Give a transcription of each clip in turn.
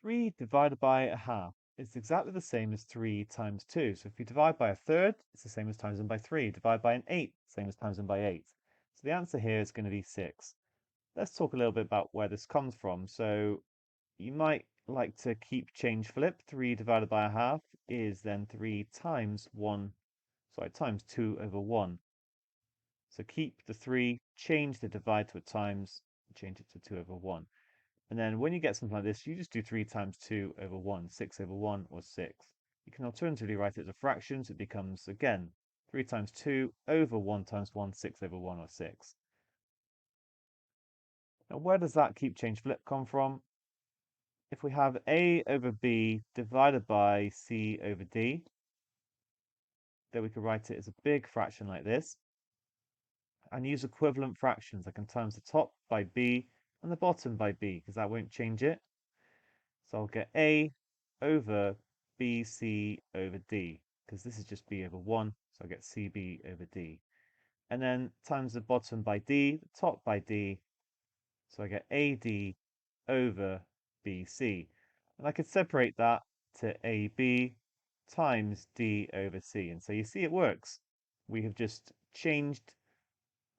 3 divided by a half is exactly the same as 3 times 2. So if you divide by a third, it's the same as times them by 3. Divide by an eighth, same as times them by 8. So the answer here is going to be 6. Let's talk a little bit about where this comes from. So you might like to keep change flip. 3 divided by a half is then 3 times 1, sorry, times 2 over 1. So keep the 3, change the divide to a times, change it to 2 over 1. And then when you get something like this, you just do 3 times 2 over 1, 6 over 1, or 6. You can alternatively write it as a fraction, so it becomes, again, 3 times 2 over 1 times 1, 6 over 1, or 6. Now, where does that keep change flip come from? If we have a over b divided by c over d, then we could write it as a big fraction like this, and use equivalent fractions. I can times the top by b and the bottom by b, because that won't change it. So I'll get a over bc over d, because this is just b over 1, so I get cb over d. And then times the bottom by d, the top by d, so I get ad over bc. And I could separate that to ab times d over c. And so you see it works. We have just changed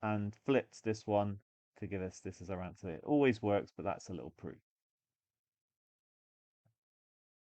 and flipped this one to give us this as our answer. It always works, but that's a little proof.